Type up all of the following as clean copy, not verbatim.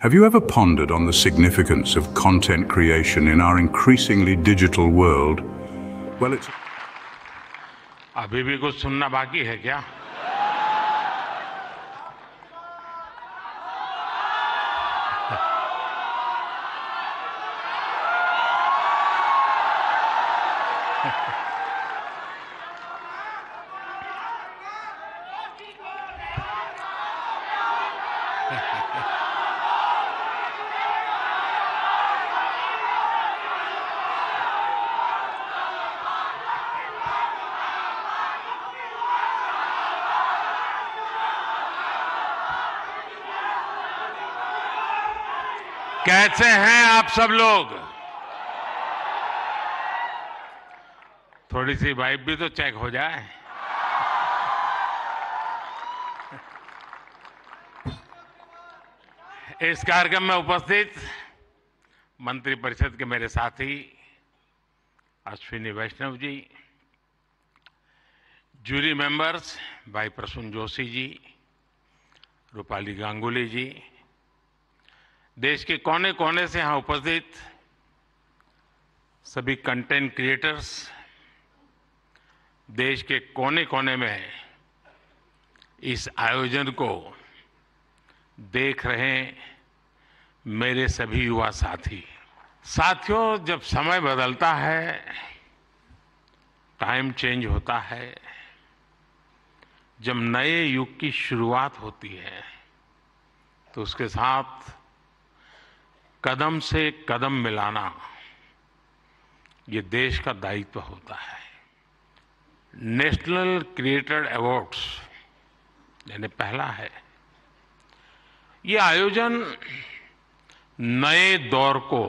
Have you ever pondered on the significance of content creation in our increasingly digital world? Well, it's... अभी भी कुछ सुनना बाकी है क्या? कैसे हैं आप सब लोग? थोड़ी सी वाइब भी तो चेक हो जाए। इस कार्यक्रम में उपस्थित मंत्रिपरिषद के मेरे साथी अश्विनी वैष्णव जी, जूरी मेंबर्स भाई प्रसून जोशी जी, रूपाली गांगुली जी, देश के कोने कोने से यहां उपस्थित सभी कंटेंट क्रिएटर्स, देश के कोने कोने में इस आयोजन को देख रहे मेरे सभी युवा साथियों, जब समय बदलता है, टाइम चेंज होता है, जब नए युग की शुरुआत होती है तो उसके साथ कदम से कदम मिलाना ये देश का दायित्व होता है। नेशनल क्रिएटर अवार्ड्स यानी पहला है। ये आयोजन नए दौर को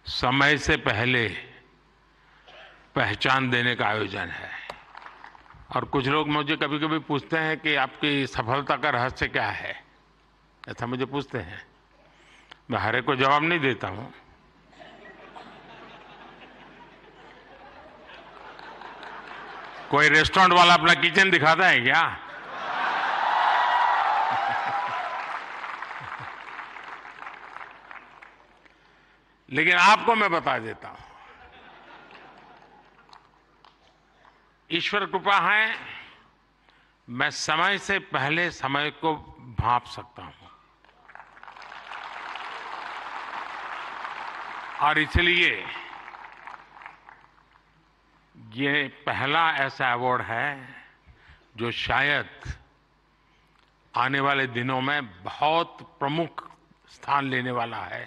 समय से पहले पहचान देने का आयोजन है। और कुछ लोग मुझे कभी-कभी पूछते हैं कि आपकी सफलता का रहस्य क्या है, ऐसा मुझे पूछते हैं। मैं हर एक को जवाब नहीं देता हूं। कोई रेस्टोरेंट वाला अपना किचन दिखाता है क्या? लेकिन आपको मैं बता देता हूं, ईश्वर कृपा है, मैं समय से पहले समय को भांप सकता हूं। और इसलिए ये पहला ऐसा अवार्ड है जो शायद आने वाले दिनों में बहुत प्रमुख स्थान लेने वाला है।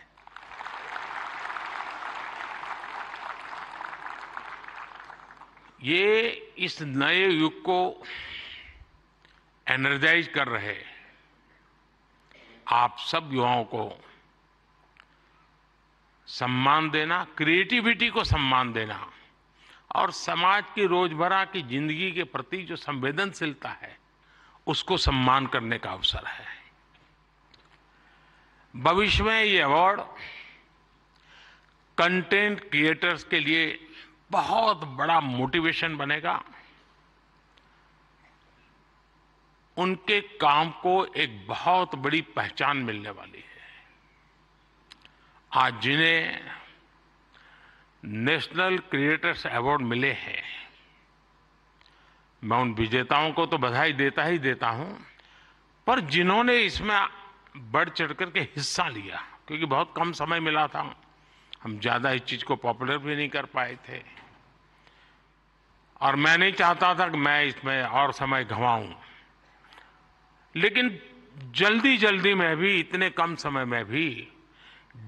ये इस नए युग को एनर्जाइज कर रहे आप सब युवाओं को सम्मान देना, क्रिएटिविटी को सम्मान देना और समाज की रोजमर्रा की जिंदगी के प्रति जो संवेदनशीलता है उसको सम्मान करने का अवसर है। भविष्य में ये अवार्ड कंटेंट क्रिएटर्स के लिए बहुत बड़ा मोटिवेशन बनेगा। उनके काम को एक बहुत बड़ी पहचान मिलने वाली है। आज जिन्हें नेशनल क्रिएटर्स अवार्ड मिले हैं, मैं उन विजेताओं को तो बधाई देता ही देता हूं, पर जिन्होंने इसमें बढ़ चढ़ करके हिस्सा लिया, क्योंकि बहुत कम समय मिला था, हम ज्यादा इस चीज को पॉपुलर भी नहीं कर पाए थे और मैं नहीं चाहता था कि मैं इसमें और समय गंवाऊं, लेकिन जल्दी जल्दी में भी, इतने कम समय में भी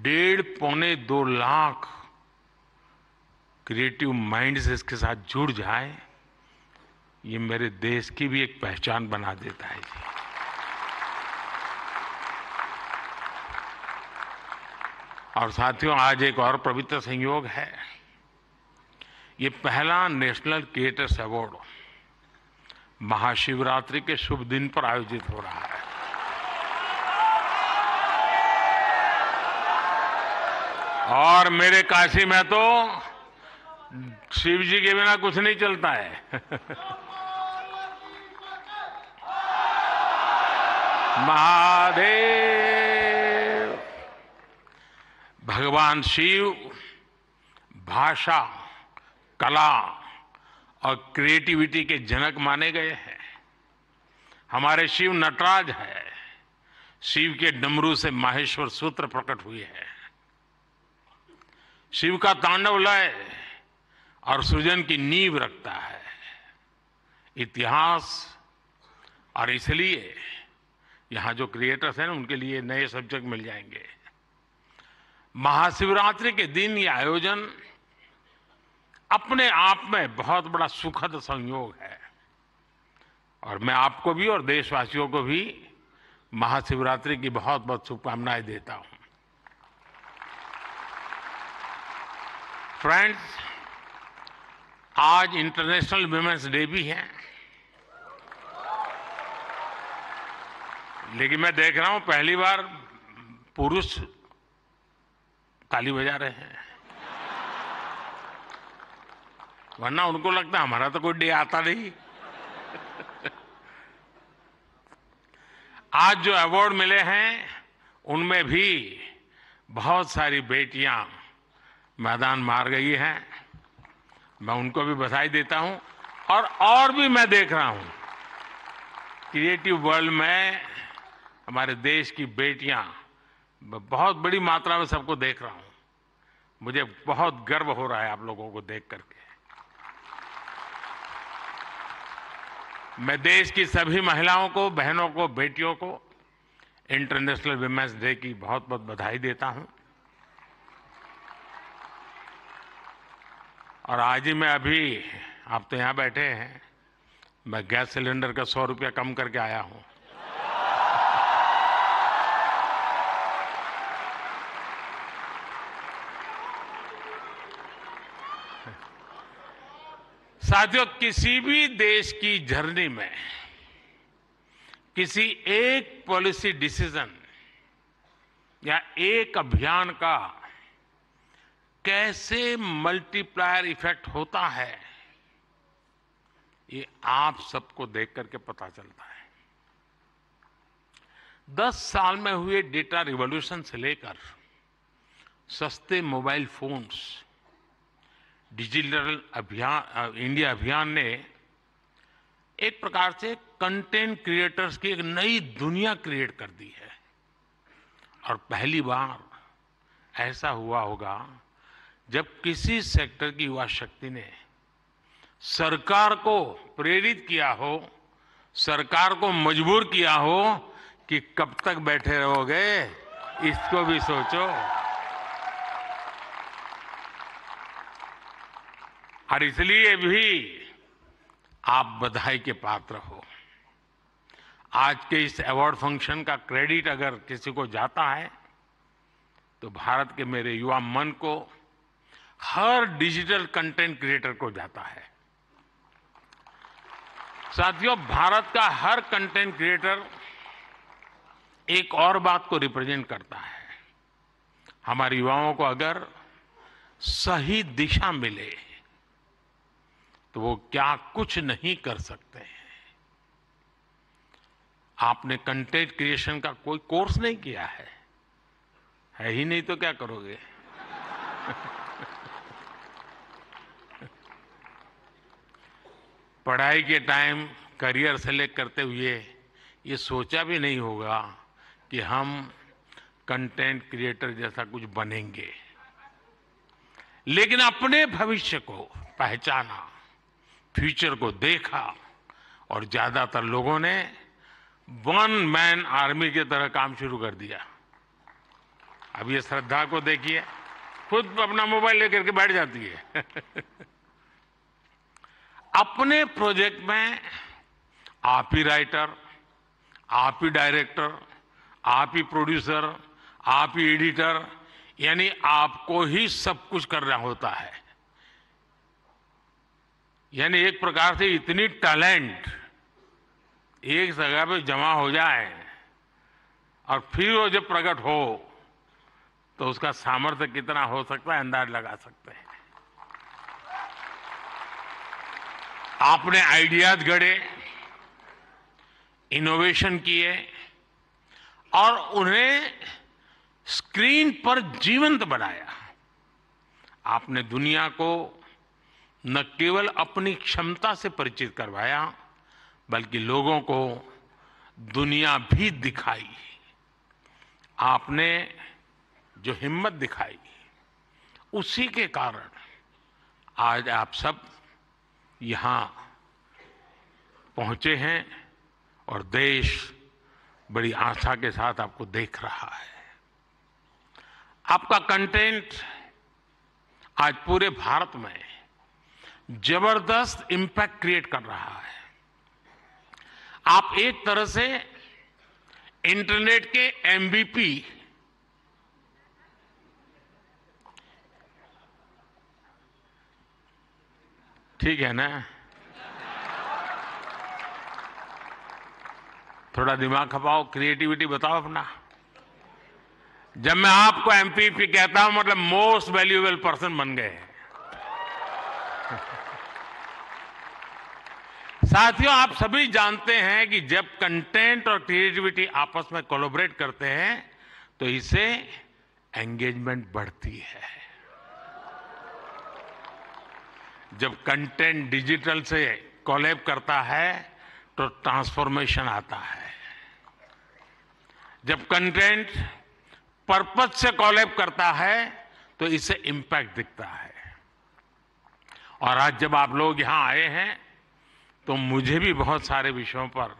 1.5-2 लाख क्रिएटिव माइंड्स इसके साथ जुड़ जाए, ये मेरे देश की भी एक पहचान बना देता है जी। और साथियों, आज एक और पवित्र संयोग है। ये पहला नेशनल क्रिएटर्स अवार्ड महाशिवरात्रि के शुभ दिन पर आयोजित हो रहा है। और मेरे काशी में तो शिव जी के बिना कुछ नहीं चलता है। महादेव। भगवान शिव भाषा, कला और क्रिएटिविटी के जनक माने गए हैं। हमारे शिव नटराज है। शिव के डमरू से माहेश्वर सूत्र प्रकट हुए हैं। शिव का तांडव लय और सृजन की नींव रखता है इतिहास। और इसलिए यहां जो क्रिएटर्स हैं उनके लिए नए सब्जेक्ट मिल जाएंगे। महाशिवरात्रि के दिन ये आयोजन अपने आप में बहुत बड़ा सुखद संयोग है और मैं आपको भी और देशवासियों को भी महाशिवरात्रि की बहुत बहुत शुभकामनाएं देता हूं। फ्रेंड्स, आज इंटरनेशनल विमेंस डे भी है, लेकिन मैं देख रहा हूं पहली बार पुरुष ताली बजा रहे हैं, वरना उनको लगता है हमारा तो कोई डे आता नहीं। आज जो अवार्ड मिले हैं उनमें भी बहुत सारी बेटियां मैदान मार गई हैं। मैं उनको भी बधाई देता हूं और भी मैं देख रहा हूं क्रिएटिव वर्ल्ड में हमारे देश की बेटियां बहुत बड़ी मात्रा में सबको देख रहा हूं। मुझे बहुत गर्व हो रहा है आप लोगों को देख करके। मैं देश की सभी महिलाओं को, बहनों को, बेटियों को इंटरनेशनल विमेंस डे की बहुत बहुत बधाई देता हूं। और आज ही मैं अभी, आप तो यहां बैठे हैं, मैं गैस सिलेंडर का 100 रुपया कम करके आया हूं। साथियों, किसी भी देश की जर्नी में किसी एक पॉलिसी डिसीजन या एक अभियान का कैसे मल्टीप्लायर इफेक्ट होता है, ये आप सबको देख करके पता चलता है। 10 साल में हुए डेटा रिवॉल्यूशन से लेकर सस्ते मोबाइल फोन्स, डिजिटल अभियान, इंडिया अभियान ने एक प्रकार से कंटेंट क्रिएटर्स की एक नई दुनिया क्रिएट कर दी है। और पहली बार ऐसा हुआ होगा जब किसी सेक्टर की युवा शक्ति ने सरकार को प्रेरित किया हो, सरकार को मजबूर किया हो कि कब तक बैठे रहोगे, इसको भी सोचो। और इसलिए भी आप बधाई के पात्र हो। आज के इस अवार्ड फंक्शन का क्रेडिट अगर किसी को जाता है तो भारत के मेरे युवा मन को, हर डिजिटल कंटेंट क्रिएटर को जाता है। साथियों, भारत का हर कंटेंट क्रिएटर एक और बात को रिप्रेजेंट करता है। हमारे युवाओं को अगर सही दिशा मिले तो वो क्या कुछ नहीं कर सकते हैं। आपने कंटेंट क्रिएशन का कोई कोर्स नहीं किया है ही नहीं तो क्या करोगे। पढ़ाई के टाइम करियर सेलेक्ट करते हुए ये सोचा भी नहीं होगा कि हम कंटेंट क्रिएटर जैसा कुछ बनेंगे, लेकिन अपने भविष्य को पहचाना, फ्यूचर को देखा और ज्यादातर लोगों ने वन मैन आर्मी की तरह काम शुरू कर दिया। अब ये श्रद्धा को देखिए, खुद अपना मोबाइल लेकर के बैठ जाती है। अपने प्रोजेक्ट में आप ही राइटर, आप ही डायरेक्टर, आप ही प्रोड्यूसर, आप ही एडिटर, यानी आपको ही सब कुछ करना होता है। यानी एक प्रकार से इतनी टैलेंट एक जगह पे जमा हो जाए और फिर वो जब प्रकट हो तो उसका सामर्थ्य कितना हो सकता है अंदाज लगा सकते हैं। आपने आइडियाज गढ़े, इनोवेशन किए और उन्हें स्क्रीन पर जीवंत बनाया। आपने दुनिया को न केवल अपनी क्षमता से परिचित करवाया, बल्कि लोगों को दुनिया भी दिखाई। आपने जो हिम्मत दिखाई, उसी के कारण आज आप सब यहां पहुंचे हैं और देश बड़ी आशा के साथ आपको देख रहा है। आपका कंटेंट आज पूरे भारत में जबरदस्त इंपैक्ट क्रिएट कर रहा है। आप एक तरह से इंटरनेट के एमवीपी, ठीक है ना? थोड़ा दिमाग खपाओ, क्रिएटिविटी बताओ अपना। जब मैं आपको एमपीपी कहता हूं, मतलब मोस्ट वैल्यूएबल पर्सन बन गए। साथियों, आप सभी जानते हैं कि जब कंटेंट और क्रिएटिविटी आपस में कोलैबोरेट करते हैं तो इससे एंगेजमेंट बढ़ती है। जब कंटेंट डिजिटल से कोलैब करता है तो ट्रांसफॉर्मेशन आता है। जब कंटेंट पर्पस से कोलैब करता है तो इससे इंपैक्ट दिखता है। और आज जब आप लोग यहां आए हैं तो मुझे भी बहुत सारे विषयों पर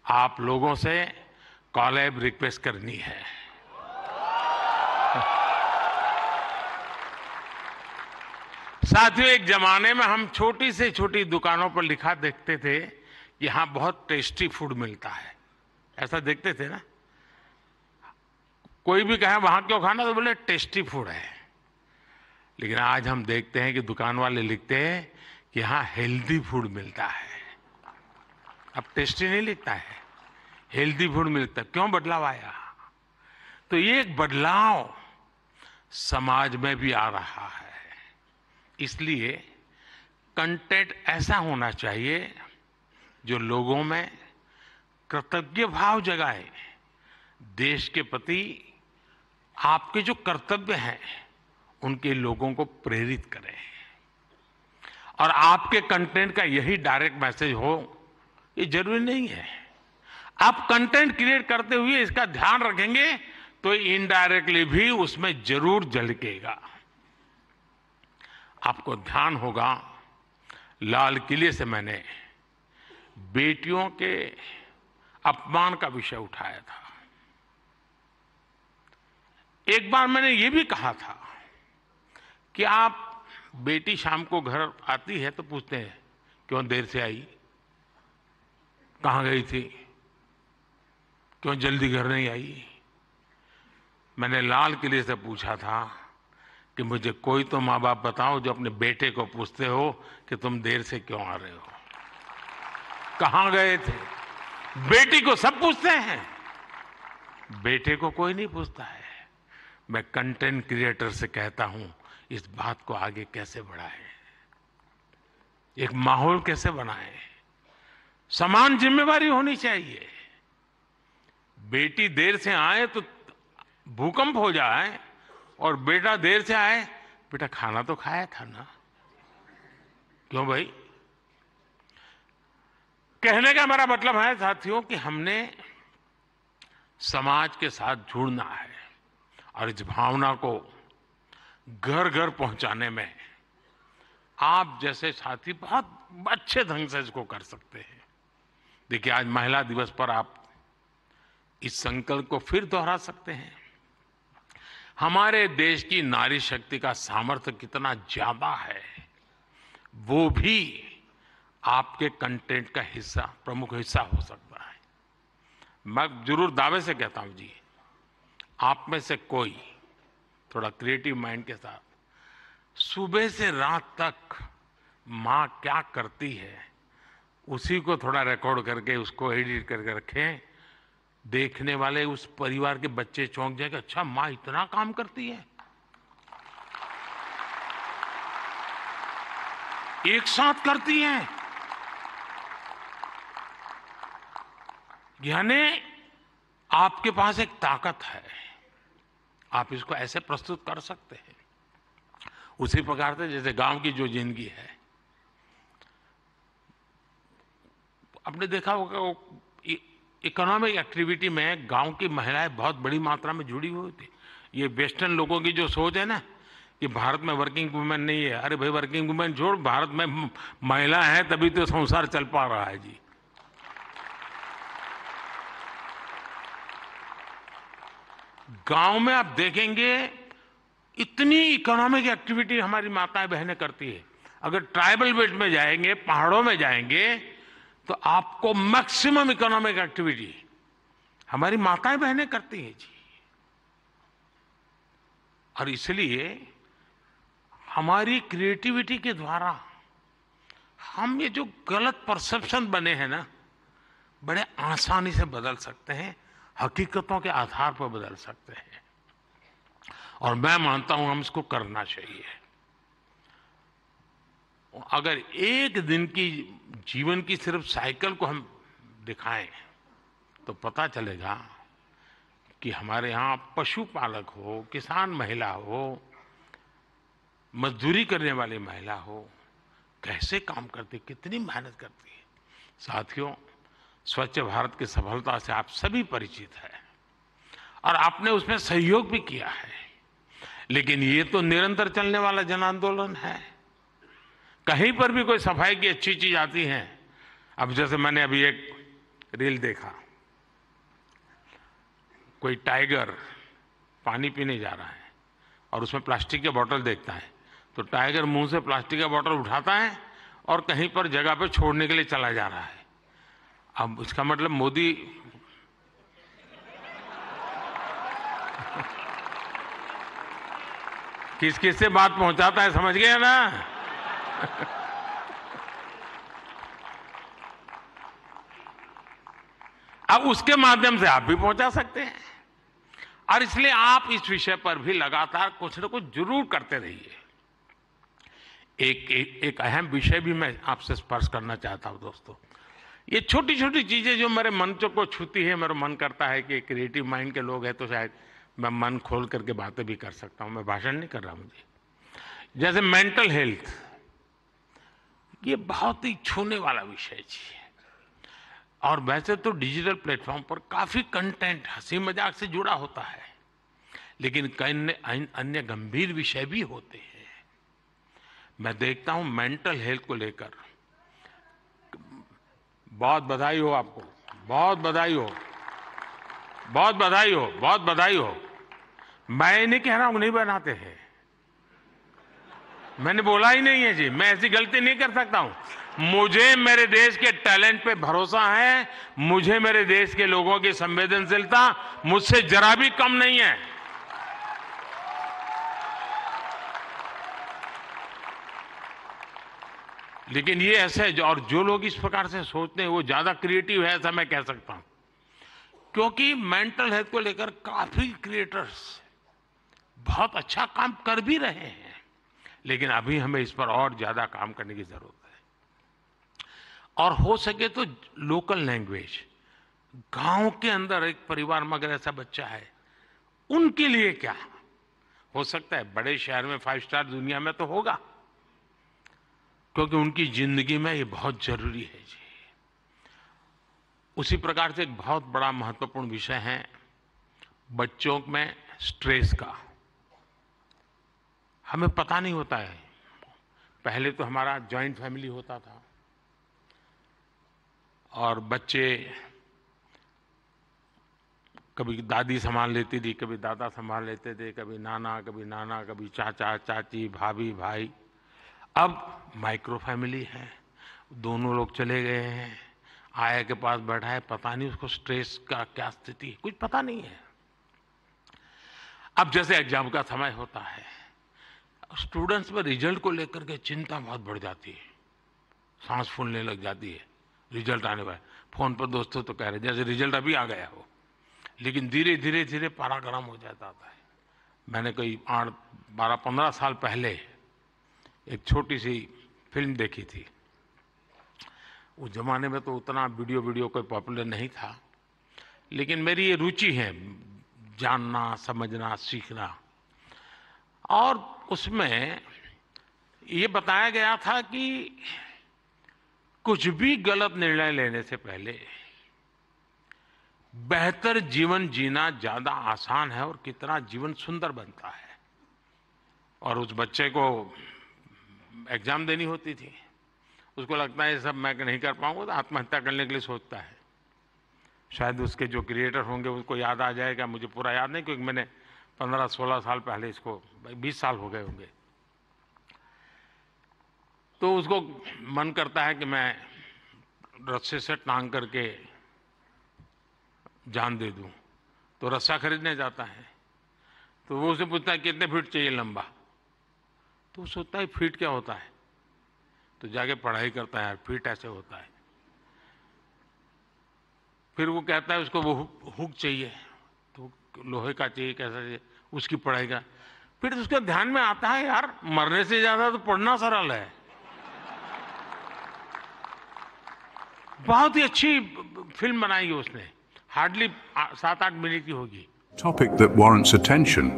आप लोगों से कोलैब रिक्वेस्ट करनी है। साथियों, एक जमाने में हम छोटी से छोटी दुकानों पर लिखा देखते थे कि यहां बहुत टेस्टी फूड मिलता है, ऐसा देखते थे ना। कोई भी कहे वहां क्यों खाना, तो बोले टेस्टी फूड है। लेकिन आज हम देखते हैं कि दुकान वाले लिखते हैं कि यहां हेल्दी फूड मिलता है। अब टेस्टी नहीं लिखता है, हेल्दी फूड मिलता है। क्यों बदलाव आया? तो ये एक बदलाव समाज में भी आ रहा है। इसलिए कंटेंट ऐसा होना चाहिए जो लोगों में कृतज्ञ भाव जगाए, देश के प्रति आपके जो कर्तव्य हैं उनके लोगों को प्रेरित करें। और आपके कंटेंट का यही डायरेक्ट मैसेज हो, ये जरूरी नहीं है। आप कंटेंट क्रिएट करते हुए इसका ध्यान रखेंगे तो इनडायरेक्टली भी उसमें जरूर झलकेगा। आपको ध्यान होगा, लाल किले से मैंने बेटियों के अपमान का विषय उठाया था। एक बार मैंने ये भी कहा था कि आप बेटी शाम को घर आती है तो पूछते हैं क्यों देर से आई, कहां गई थी, क्यों जल्दी घर नहीं आई। मैंने लाल किले से पूछा था कि मुझे कोई तो माँ बाप बताओ जो अपने बेटे को पूछते हो कि तुम देर से क्यों आ रहे हो, कहां गए थे। बेटी को सब पूछते हैं, बेटे को कोई नहीं पूछता है। मैं कंटेंट क्रिएटर से कहता हूं, इस बात को आगे कैसे बढ़ाएं, एक माहौल कैसे बनाएं। समान जिम्मेवारी होनी चाहिए। बेटी देर से आए तो भूकंप हो जाए और बेटा देर से आए, बेटा खाना तो खाया था ना, क्यों भाई। कहने का मेरा मतलब है साथियों कि हमने समाज के साथ जुड़ना है और इस भावना को घर घर पहुंचाने में आप जैसे साथी बहुत अच्छे ढंग से इसको कर सकते हैं। देखिए, आज महिला दिवस पर आप इस संकल्प को फिर दोहरा सकते हैं। हमारे देश की नारी शक्ति का सामर्थ्य कितना ज्यादा है, वो भी आपके कंटेंट का हिस्सा, प्रमुख हिस्सा हो सकता है। मैं जरूर दावे से कहता हूं जी, आप में से कोई थोड़ा क्रिएटिव माइंड के साथ सुबह से रात तक माँ क्या करती है उसी को थोड़ा रिकॉर्ड करके उसको एडिट करके रखें। देखने वाले उस परिवार के बच्चे चौंक जाएंगे, अच्छा माँ इतना काम करती है। एक साथ करती हैं, यानी आपके पास एक ताकत है। आप इसको ऐसे प्रस्तुत कर सकते हैं। उसी प्रकार से जैसे गांव की जो जिंदगी है, आपने देखा होगा इकोनॉमिक एक्टिविटी में गांव की महिलाएं बहुत बड़ी मात्रा में जुड़ी हुई थी। ये वेस्टर्न लोगों की जो सोच है ना कि भारत में वर्किंग वुमेन नहीं है, अरे भाई वर्किंग वुमेन छोड़, भारत में महिला है तभी तो संसार चल पा रहा है जी। गांव में आप देखेंगे इतनी इकोनॉमिक एक्टिविटी हमारी माताएं बहनें करती है। अगर ट्राइबल बेल्ट में जाएंगे, पहाड़ों में जाएंगे, तो आपको मैक्सिमम इकोनॉमिक एक्टिविटी हमारी माताएं बहनें करती हैं जी। और इसलिए हमारी क्रिएटिविटी के द्वारा हम ये जो गलत परसेप्शन बने हैं ना, बड़े आसानी से बदल सकते हैं, हकीकतों के आधार पर बदल सकते हैं। और मैं मानता हूं हम इसको करना चाहिए। अगर एक दिन की जीवन की सिर्फ साइकिल को हम दिखाएं तो पता चलेगा कि हमारे यहाँ पशुपालक हो, किसान महिला हो, मजदूरी करने वाली महिला हो, कैसे काम करती, कितनी मेहनत करती है। साथियों, स्वच्छ भारत की सफलता से आप सभी परिचित हैं और आपने उसमें सहयोग भी किया है। लेकिन ये तो निरंतर चलने वाला जन आंदोलन है। कहीं पर भी कोई सफाई की अच्छी चीज आती है, अब जैसे मैंने अभी एक रील देखा, कोई टाइगर पानी पीने जा रहा है और उसमें प्लास्टिक के बोतल देखता है, तो टाइगर मुंह से प्लास्टिक का बोतल उठाता है और कहीं पर जगह पे छोड़ने के लिए चला जा रहा है। अब इसका मतलब मोदी किस किस से बात पहुंचाता है, समझ गए ना? अब उसके माध्यम से आप भी पहुंचा सकते हैं। और इसलिए आप इस विषय पर भी लगातार कुछ न कुछ जरूर करते रहिए। एक अहम विषय भी मैं आपसे स्पर्श करना चाहता हूं दोस्तों। ये छोटी छोटी चीजें जो मेरे मन को छूती है, मेरा मन करता है कि क्रिएटिव माइंड के लोग हैं तो शायद मैं मन खोल करके बातें भी कर सकता हूं। मैं भाषण नहीं कर रहा मुझे। जैसे मेंटल हेल्थ, ये बहुत ही छूने वाला विषय जी। और वैसे तो डिजिटल प्लेटफॉर्म पर काफी कंटेंट हंसी मजाक से जुड़ा होता है, लेकिन कई अन्य गंभीर विषय भी होते हैं। मैं देखता हूं मेंटल हेल्थ को लेकर, बहुत बधाई हो आपको, बहुत बधाई हो, बहुत बधाई हो, बहुत बधाई हो। मैं नहीं कह रहा हूं नहीं बनाते हैं, मैंने बोला ही नहीं है जी, मैं ऐसी गलती नहीं कर सकता हूं। मुझे मेरे देश के टैलेंट पे भरोसा है, मुझे मेरे देश के लोगों की संवेदनशीलता मुझसे जरा भी कम नहीं है। लेकिन ये ऐसे और जो लोग इस प्रकार से सोचते हैं वो ज्यादा क्रिएटिव है, ऐसा मैं कह सकता हूं। क्योंकि मेंटल हेल्थ को लेकर काफी क्रिएटर्स बहुत अच्छा काम कर भी रहे हैं, लेकिन अभी हमें इस पर और ज्यादा काम करने की जरूरत है। और हो सके तो लोकल लैंग्वेज, गांव के अंदर एक परिवार में अगर ऐसा बच्चा है, उनके लिए क्या हो सकता है, बड़े शहर में 5 स्टार दुनिया में तो होगा, क्योंकि उनकी जिंदगी में ये बहुत जरूरी है जी। उसी प्रकार से एक बहुत बड़ा महत्वपूर्ण विषय है बच्चों में स्ट्रेस का। हमें पता नहीं होता है, पहले तो हमारा जॉइंट फैमिली होता था और बच्चे कभी दादी संभाल लेती थी, कभी दादा संभाल लेते थे, कभी नाना, कभी चाचा चाची, भाभी भाई। अब माइक्रो फैमिली है, दोनों लोग चले गए हैं, आया के पास बैठा है, पता नहीं उसको स्ट्रेस का क्या स्थिति है, कुछ पता नहीं है। अब जैसे एग्जाम का समय होता है, स्टूडेंट्स में रिजल्ट को लेकर के चिंता बहुत बढ़ जाती है, सांस फूलने लग जाती है। रिजल्ट आने वाला, फोन पर दोस्तों तो कह रहे जैसे रिजल्ट अभी आ गया हो, लेकिन धीरे धीरे धीरे पारा गर्म हो जाता है। मैंने कोई 12-15 साल पहले एक छोटी सी फिल्म देखी थी। उस जमाने में तो उतना वीडियो कोई पॉपुलर नहीं था, लेकिन मेरी ये रुचि है जानना, समझना, सीखना। और उसमें ये बताया गया था कि कुछ भी गलत निर्णय लेने से पहले बेहतर जीवन जीना ज्यादा आसान है और कितना जीवन सुंदर बनता है। और उस बच्चे को एग्जाम देनी होती थी, उसको लगता है ये सब मैं नहीं कर पाऊंगा, तो आत्महत्या करने के लिए सोचता है। शायद उसके जो क्रिएटर होंगे उसको याद आ जाएगा, मुझे पूरा याद नहीं, क्योंकि मैंने 15-16 साल पहले इसको, 20 साल हो गए होंगे। तो उसको मन करता है कि मैं रस्से से टांग करके जान दे दूं, तो रस्सा खरीदने जाता है। तो वो उसे पूछता है कितने फीट चाहिए लंबा, तो वो सोचता है फीट क्या होता है, तो जाके पढ़ाई करता है, फीट ऐसे होता है। फिर वो कहता है उसको वो हुक चाहिए, तो लोहे का चाहिए, कैसा चाहिए, उसकी पढ़ाई का। फिर उसके ध्यान में आता है यार मरने से ज्यादा तो पढ़ना सरल है। बहुत ही अच्छी फिल्म बनाई है उसने, हार्डली 7-8 मिनट की होगी। Topic that warrants attention.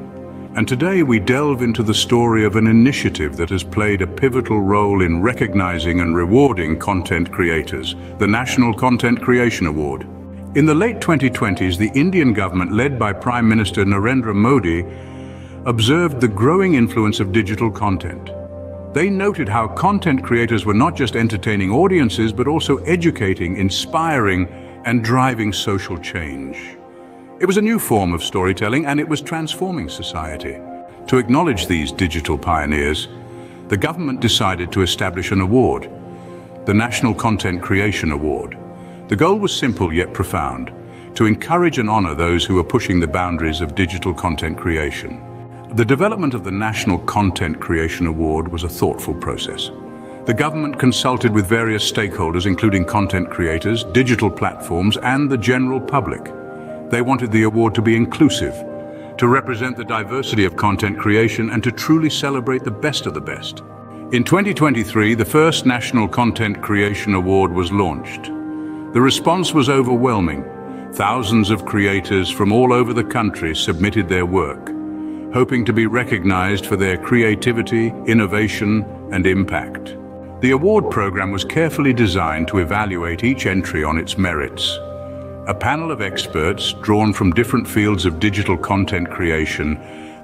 And today we delve into the story of an initiative that has played a pivotal role in recognizing and rewarding content creators, the National Content Creation Award. In the late 2020s, the Indian government, led by Prime Minister Narendra Modi, observed the growing influence of digital content. They noted how content creators were not just entertaining audiences, but also educating, inspiring, and driving social change. It was a new form of storytelling, and it was transforming society. To acknowledge these digital pioneers, the government decided to establish an award, the National Content Creation Award. The goal was simple yet profound: to encourage and honor those who are pushing the boundaries of digital content creation. The development of the National Content Creation Award was a thoughtful process. The government consulted with various stakeholders, including content creators, digital platforms, and the general public. They wanted the award to be inclusive, to represent the diversity of content creation, and to truly celebrate the best of the best. In 2023, the first National Content Creation Award was launched. The response was overwhelming. Thousands of creators from all over the country submitted their work, hoping to be recognized for their creativity, innovation, and impact. The award program was carefully designed to evaluate each entry on its merits. A panel of experts, drawn from different fields of digital content creation,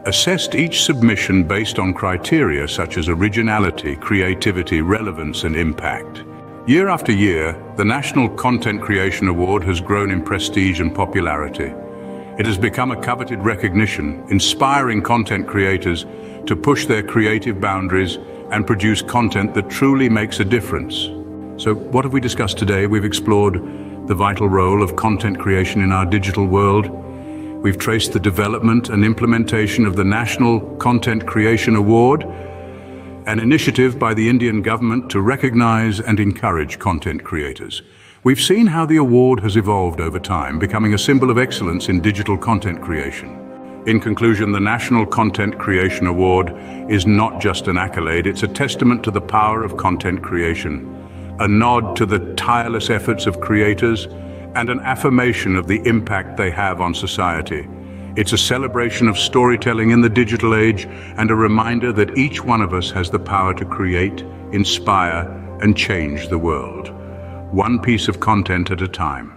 assessed each submission based on criteria such as originality, creativity, relevance, and impact. Year after year, the National Content Creation Award has grown in prestige and popularity. It has become a coveted recognition, inspiring content creators to push their creative boundaries and produce content that truly makes a difference. So what have we discussed today? We've explored the vital role of content creation in our digital world. We've traced the development and implementation of the National Content Creation Award, an initiative by the Indian government to recognize and encourage content creators. We've seen how the award has evolved over time, becoming a symbol of excellence in digital content creation. In conclusion, the National Content Creation Award is not just an accolade, it's a testament to the power of content creation, a nod to the tireless efforts of creators, and an affirmation of the impact they have on society. It's a celebration of storytelling in the digital age and a reminder that each one of us has the power to create, inspire, and change the world, one piece of content at a time.